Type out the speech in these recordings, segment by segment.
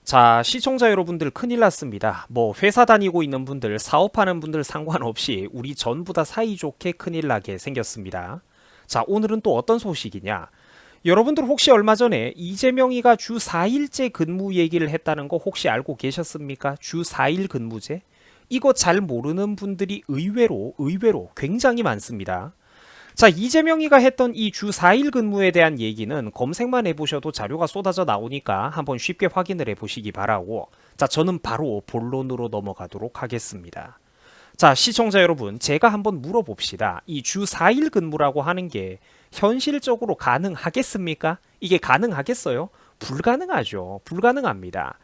자, 시청자 여러분들 큰일 났습니다. 뭐 회사 다니고 있는 분들, 사업하는 분들 상관없이 우리 전부 다 사이좋게 큰일 나게 생겼습니다. 자, 오늘은 또 어떤 소식이냐? 여러분들 혹시 얼마 전에 이재명이가 주 4일째 근무 얘기를 했다는 거 혹시 알고 계셨습니까? 주 4일 근무제? 이거 잘 모르는 분들이 의외로 굉장히 많습니다. 자, 이재명이가 했던 이 주 4일 근무에 대한 얘기는 검색만 해보셔도 자료가 쏟아져 나오니까 한번 쉽게 확인을 해보시기 바라고, 자, 저는 바로 본론으로 넘어가도록 하겠습니다. 자, 시청자 여러분, 제가 한번 물어봅시다. 이 주 4일 근무라고 하는 게 현실적으로 가능하겠습니까? 이게 가능하겠어요? 불가능하죠. 불가능합니다.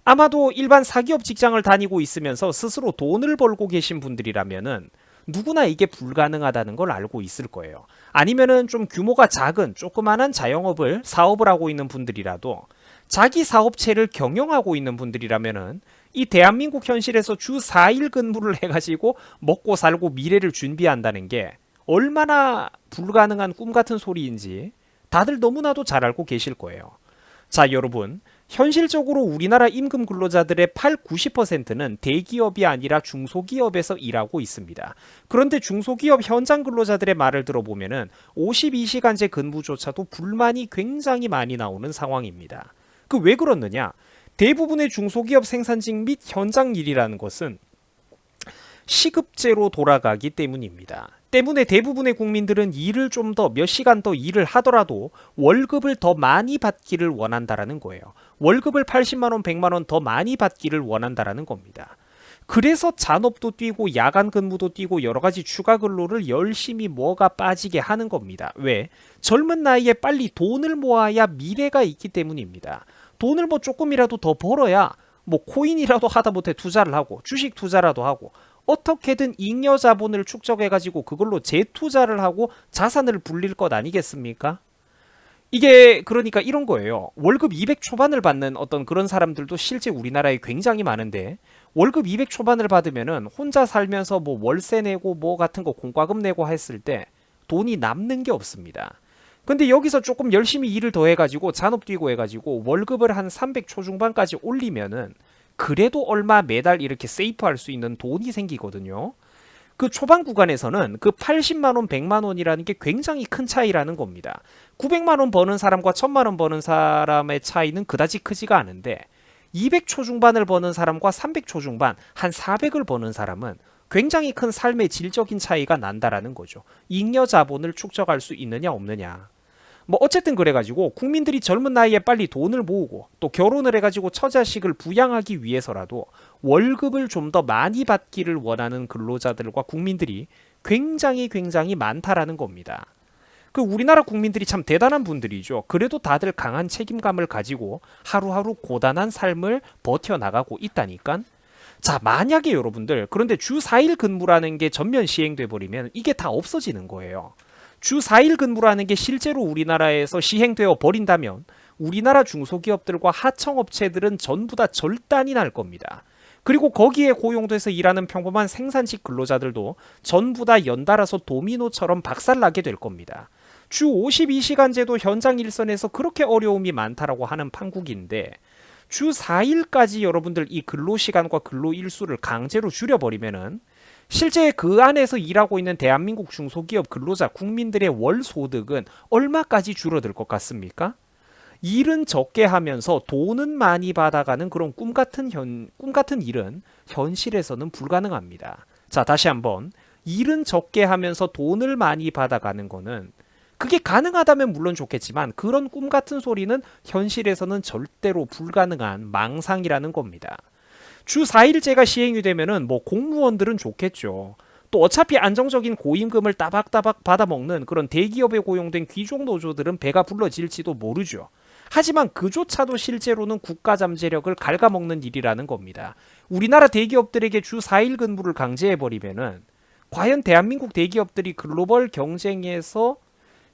아마도 일반 사기업 직장을 다니고 있으면서 스스로 돈을 벌고 계신 분들이라면은 누구나 이게 불가능하다는 걸 알고 있을 거예요. 아니면은 좀 규모가 작은 조그만한 자영업을 사업을 하고 있는 분들이라도 자기 사업체를 경영하고 있는 분들이라면은 이 대한민국 현실에서 주 4일 근무를 해가지고 먹고 살고 미래를 준비한다는 게 얼마나 불가능한 꿈 같은 소리인지 다들 너무나도 잘 알고 계실 거예요. 자, 여러분, 현실적으로 우리나라 임금 근로자들의 8, 90%는 대기업이 아니라 중소기업에서 일하고 있습니다. 그런데 중소기업 현장 근로자들의 말을 들어보면은 52시간제 근무조차도 불만이 굉장히 많이 나오는 상황입니다. 그 왜 그렇느냐? 대부분의 중소기업 생산직 및 현장 일이라는 것은 시급제로 돌아가기 때문입니다. 때문에 대부분의 국민들은 일을 좀 더 몇 시간 더 일을 하더라도 월급을 더 많이 받기를 원한다라는 거예요. 월급을 80만 원, 100만 원 더 많이 받기를 원한다라는 겁니다. 그래서 잔업도 뛰고 야간 근무도 뛰고 여러 가지 추가 근로를 열심히 뭐가 빠지게 하는 겁니다. 왜? 젊은 나이에 빨리 돈을 모아야 미래가 있기 때문입니다. 돈을 뭐 조금이라도 더 벌어야 뭐 코인이라도 하다못해 투자를 하고 주식 투자라도 하고 어떻게든 잉여 자본을 축적해가지고 그걸로 재투자를 하고 자산을 불릴 것 아니겠습니까? 이게 그러니까 이런 거예요. 월급 200 초반을 받는 어떤 그런 사람들도 실제 우리나라에 굉장히 많은데 월급 200 초반을 받으면은 혼자 살면서 뭐 월세 내고 뭐 같은 거 공과금 내고 했을 때 돈이 남는 게 없습니다. 근데 여기서 조금 열심히 일을 더 해가지고 잔업 뛰고 해가지고 월급을 한 300 초중반까지 올리면은 그래도 얼마 매달 이렇게 세이프할 수 있는 돈이 생기거든요. 그 초반 구간에서는 그 80만 원, 100만 원이라는 게 굉장히 큰 차이라는 겁니다. 900만 원 버는 사람과 1000만 원 버는 사람의 차이는 그다지 크지가 않은데 200초 중반을 버는 사람과 300초 중반, 한 400을 버는 사람은 굉장히 큰 삶의 질적인 차이가 난다라는 거죠. 잉여 자본을 축적할 수 있느냐 없느냐. 뭐 어쨌든 그래가지고 국민들이 젊은 나이에 빨리 돈을 모으고 또 결혼을 해가지고 처자식을 부양하기 위해서라도 월급을 좀 더 많이 받기를 원하는 근로자들과 국민들이 굉장히 많다라는 겁니다. 그 우리나라 국민들이 참 대단한 분들이죠. 그래도 다들 강한 책임감을 가지고 하루하루 고단한 삶을 버텨나가고 있다니까. 자, 만약에 여러분들 그런데 주 4일 근무라는 게 전면 시행돼 버리면 이게 다 없어지는 거예요. 주 4일 근무라는 게 실제로 우리나라에서 시행되어 버린다면 우리나라 중소기업들과 하청업체들은 전부 다 절단이 날 겁니다. 그리고 거기에 고용돼서 일하는 평범한 생산직 근로자들도 전부 다 연달아서 도미노처럼 박살나게 될 겁니다. 주 52시간제도 현장 일선에서 그렇게 어려움이 많다라고 하는 판국인데 주 4일까지 여러분들 이 근로시간과 근로일수를 강제로 줄여버리면은 실제 그 안에서 일하고 있는 대한민국 중소기업 근로자 국민들의 월 소득은 얼마까지 줄어들 것 같습니까? 일은 적게 하면서 돈은 많이 받아가는 그런 꿈 같은 일은 현실에서는 불가능합니다. 자, 다시 한번. 일은 적게 하면서 돈을 많이 받아가는 거는 그게 가능하다면 물론 좋겠지만 그런 꿈 같은 소리는 현실에서는 절대로 불가능한 망상이라는 겁니다. 주 4일제가 시행이 되면은 뭐 공무원들은 좋겠죠. 또 어차피 안정적인 고임금을 따박따박 받아먹는 그런 대기업에 고용된 귀족 노조들은 배가 불러질지도 모르죠. 하지만 그조차도 실제로는 국가 잠재력을 갉아먹는 일이라는 겁니다. 우리나라 대기업들에게 주 4일 근무를 강제해버리면은 과연 대한민국 대기업들이 글로벌 경쟁에서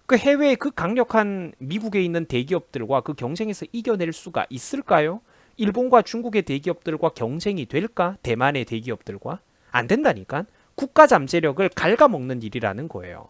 그 해외의 그 강력한 미국에 있는 대기업들과 그 경쟁에서 이겨낼 수가 있을까요? 일본과 중국의 대기업들과 경쟁이 될까? 대만의 대기업들과? 안 된다니까? 국가 잠재력을 갉아먹는 일이라는 거예요.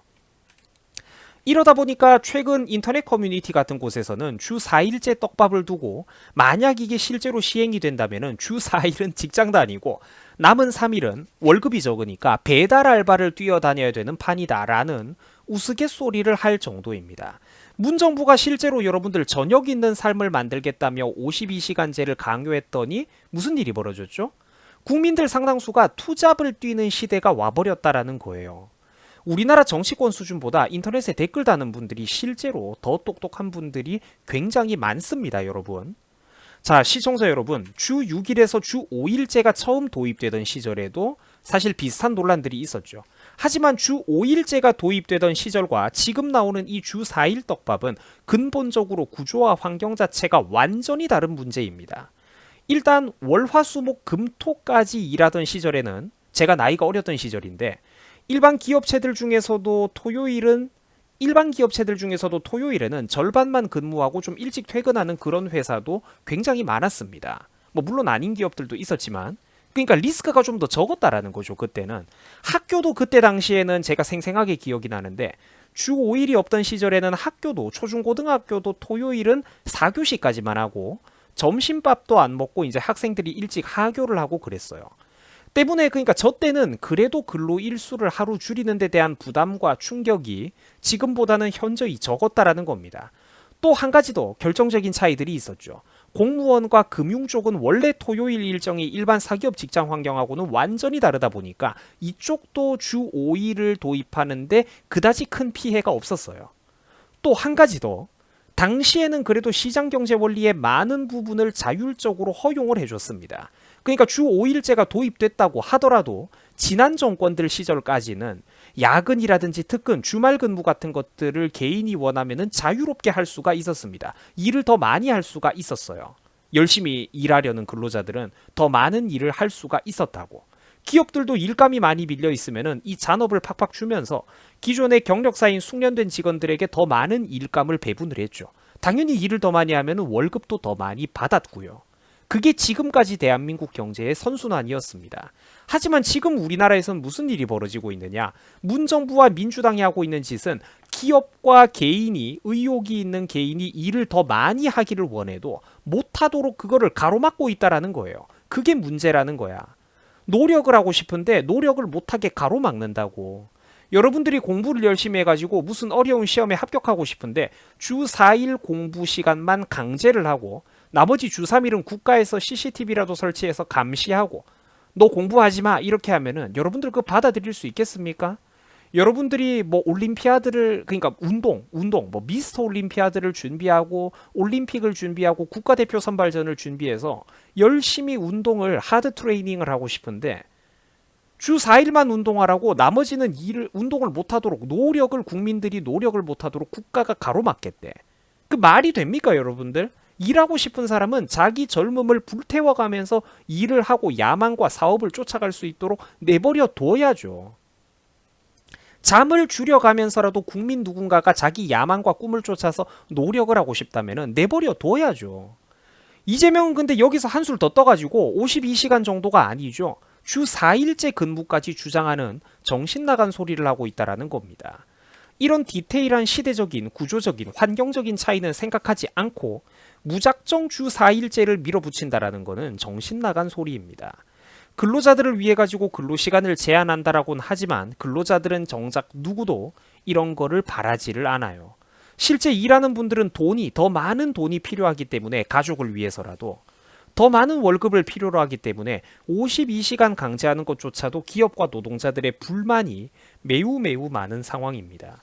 이러다 보니까 최근 인터넷 커뮤니티 같은 곳에서는 주 4일째 떡밥을 두고 만약 이게 실제로 시행이 된다면 주 4일은 직장 다니고 남은 3일은 월급이 적으니까 배달 알바를 뛰어다녀야 되는 판이다라는 우스갯소리를 할 정도입니다. 문정부가 실제로 여러분들 저녁 있는 삶을 만들겠다며 52시간제를 강요했더니 무슨 일이 벌어졌죠? 국민들 상당수가 투잡을 뛰는 시대가 와버렸다라는 거예요. 우리나라 정치권 수준보다 인터넷에 댓글 다는 분들이 실제로 더 똑똑한 분들이 굉장히 많습니다, 여러분. 자, 시청자 여러분, 주 6일에서 주 5일제가 처음 도입되던 시절에도 사실 비슷한 논란들이 있었죠. 하지만 주 5일제가 도입되던 시절과 지금 나오는 이 주 4일 떡밥은 근본적으로 구조와 환경 자체가 완전히 다른 문제입니다. 일단 월화수목 금토까지 일하던 시절에는 제가 나이가 어렸던 시절인데 일반 기업체들 중에서도 토요일에는 절반만 근무하고 좀 일찍 퇴근하는 그런 회사도 굉장히 많았습니다. 뭐 물론 아닌 기업들도 있었지만 그러니까 리스크가 좀 더 적었다라는 거죠. 그때는 학교도 그때 당시에는 제가 생생하게 기억이 나는데 주 5일이 없던 시절에는 학교도 초중고등학교도 토요일은 4교시까지만 하고 점심밥도 안 먹고 이제 학생들이 일찍 하교를 하고 그랬어요. 때문에 그러니까 저 때는 그래도 근로 일수를 하루 줄이는 데 대한 부담과 충격이 지금보다는 현저히 적었다라는 겁니다. 또 한 가지 더 결정적인 차이들이 있었죠. 공무원과 금융 쪽은 원래 토요일 일정이 일반 사기업 직장 환경하고는 완전히 다르다 보니까 이쪽도 주 5일을 도입하는데 그다지 큰 피해가 없었어요. 또 한 가지 더 당시에는 그래도 시장 경제 원리의 많은 부분을 자율적으로 허용을 해줬습니다. 그러니까 주 5일제가 도입됐다고 하더라도 지난 정권들 시절까지는 야근이라든지 특근, 주말 근무 같은 것들을 개인이 원하면은 자유롭게 할 수가 있었습니다. 일을 더 많이 할 수가 있었어요. 열심히 일하려는 근로자들은 더 많은 일을 할 수가 있었다고. 기업들도 일감이 많이 밀려 있으면은 이 잔업을 팍팍 주면서 기존의 경력사인 숙련된 직원들에게 더 많은 일감을 배분을 했죠. 당연히 일을 더 많이 하면은 월급도 더 많이 받았고요. 그게 지금까지 대한민국 경제의 선순환이었습니다. 하지만 지금 우리나라에선 무슨 일이 벌어지고 있느냐? 문정부와 민주당이 하고 있는 짓은 기업과 개인이 의욕이 있는 개인이 일을 더 많이 하기를 원해도 못하도록 그거를 가로막고 있다라는 거예요. 그게 문제라는 거야. 노력을 하고 싶은데 노력을 못하게 가로막는다고. 여러분들이 공부를 열심히 해가지고 무슨 어려운 시험에 합격하고 싶은데 주 4일 공부 시간만 강제를 하고 나머지 주 3일은 국가에서 CCTV라도 설치해서 감시하고 너 공부하지 마 이렇게 하면은 여러분들 그거 받아들일 수 있겠습니까? 여러분들이 뭐 올림피아드를 그러니까 운동 뭐 미스터 올림피아드를 준비하고 올림픽을 준비하고 국가대표 선발전을 준비해서 열심히 운동을 하드 트레이닝을 하고 싶은데 주 4일만 운동하라고 나머지는 운동을 못하도록 국민들이 노력을 못하도록 국가가 가로막겠대. 그 말이 됩니까 여러분들? 일하고 싶은 사람은 자기 젊음을 불태워가면서 일을 하고 야망과 사업을 쫓아갈 수 있도록 내버려 둬야죠. 잠을 줄여가면서라도 국민 누군가가 자기 야망과 꿈을 쫓아서 노력을 하고 싶다면 내버려 둬야죠. 이재명은 근데 여기서 한술 더 떠가지고 52시간 정도가 아니죠. 주 4일째 근무까지 주장하는 정신 나간 소리를 하고 있다라는 겁니다. 이런 디테일한 시대적인, 구조적인, 환경적인 차이는 생각하지 않고 무작정 주 4일제를 밀어붙인다라는 것은 정신 나간 소리입니다. 근로자들을 위해 가지고 근로시간을 제한한다라고는 하지만 근로자들은 정작 누구도 이런 거를 바라지를 않아요. 실제 일하는 분들은 더 많은 돈이 필요하기 때문에 가족을 위해서라도 더 많은 월급을 필요로 하기 때문에 52시간 강제하는 것조차도 기업과 노동자들의 불만이 매우 많은 상황입니다.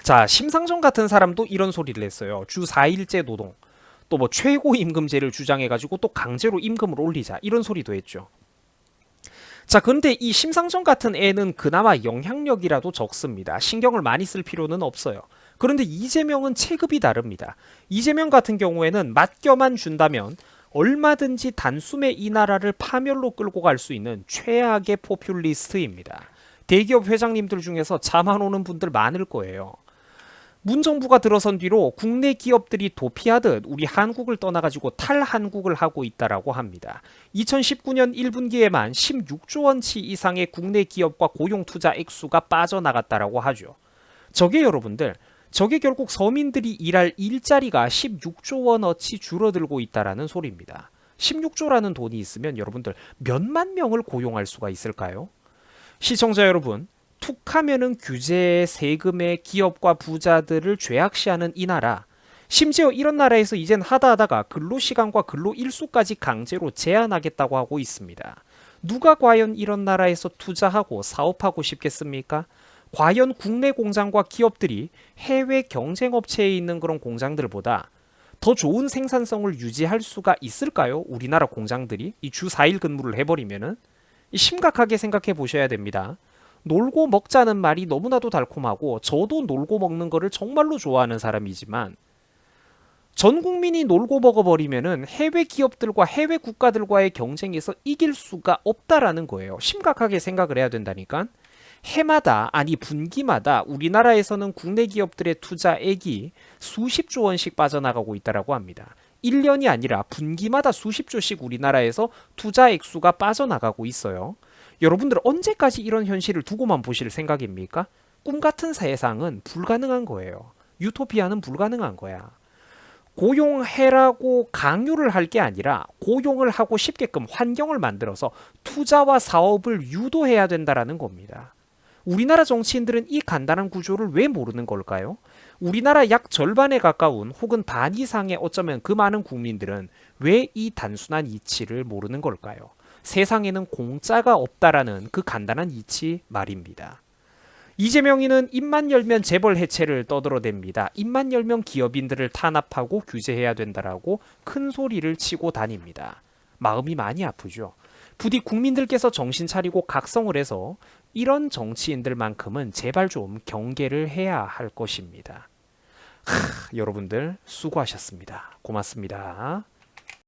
자, 심상정 같은 사람도 이런 소리를 했어요. 주 4일제 노동, 또 뭐 최고임금제를 주장해가지고 또 강제로 임금을 올리자 이런 소리도 했죠. 자, 그런데 이 심상정 같은 애는 그나마 영향력이라도 적습니다. 신경을 많이 쓸 필요는 없어요. 그런데 이재명은 체급이 다릅니다. 이재명 같은 경우에는 맡겨만 준다면 얼마든지 단숨에 이 나라를 파멸로 끌고 갈 수 있는 최악의 포퓰리스트입니다. 대기업 회장님들 중에서 잠 안 오는 분들 많을 거예요. 문정부가 들어선 뒤로 국내 기업들이 도피하듯 우리 한국을 떠나가지고 탈한국을 하고 있다라고 합니다. 2019년 1분기에만 16조 원치 이상의 국내 기업과 고용 투자 액수가 빠져나갔다라고 하죠. 저게 여러분들, 저게 결국 서민들이 일할 일자리가 16조 원어치 줄어들고 있다라는 소리입니다. 16조라는 돈이 있으면 여러분들 몇만 명을 고용할 수가 있을까요? 시청자 여러분, 툭하면은 규제, 세금에 기업과 부자들을 죄악시하는 이 나라, 심지어 이런 나라에서 이젠 하다하다가 근로시간과 근로일수까지 강제로 제한하겠다고 하고 있습니다. 누가 과연 이런 나라에서 투자하고 사업하고 싶겠습니까? 과연 국내 공장과 기업들이 해외 경쟁업체에 있는 그런 공장들보다 더 좋은 생산성을 유지할 수가 있을까요? 우리나라 공장들이 이 주 4일 근무를 해버리면은 심각하게 생각해 보셔야 됩니다. 놀고 먹자는 말이 너무나도 달콤하고 저도 놀고 먹는 거를 정말로 좋아하는 사람이지만 전 국민이 놀고 먹어버리면은 해외 기업들과 해외 국가들과의 경쟁에서 이길 수가 없다라는 거예요. 심각하게 생각을 해야 된다니까. 해마다 아니 분기마다 우리나라에서는 국내 기업들의 투자액이 수십조 원씩 빠져나가고 있다라고 합니다. 1년이 아니라 분기마다 수십조씩 우리나라에서 투자 액수가 빠져나가고 있어요. 여러분들 언제까지 이런 현실을 두고만 보실 생각입니까? 꿈 같은 세상은 불가능한 거예요. 유토피아는 불가능한 거야. 고용해라고 강요를 할 게 아니라 고용을 하고 싶게끔 환경을 만들어서 투자와 사업을 유도해야 된다라는 겁니다. 우리나라 정치인들은 이 간단한 구조를 왜 모르는 걸까요? 우리나라 약 절반에 가까운 혹은 반 이상의 어쩌면 그 많은 국민들은 왜 이 단순한 이치를 모르는 걸까요? 세상에는 공짜가 없다라는 그 간단한 이치 말입니다. 이재명이는 입만 열면 재벌 해체를 떠들어댑니다. 입만 열면 기업인들을 탄압하고 규제해야 된다라고 큰 소리를 치고 다닙니다. 마음이 많이 아프죠. 부디 국민들께서 정신 차리고 각성을 해서 이런 정치인들만큼은 제발 좀 경계를 해야 할 것입니다. 여러분들 수고하셨습니다. 고맙습니다.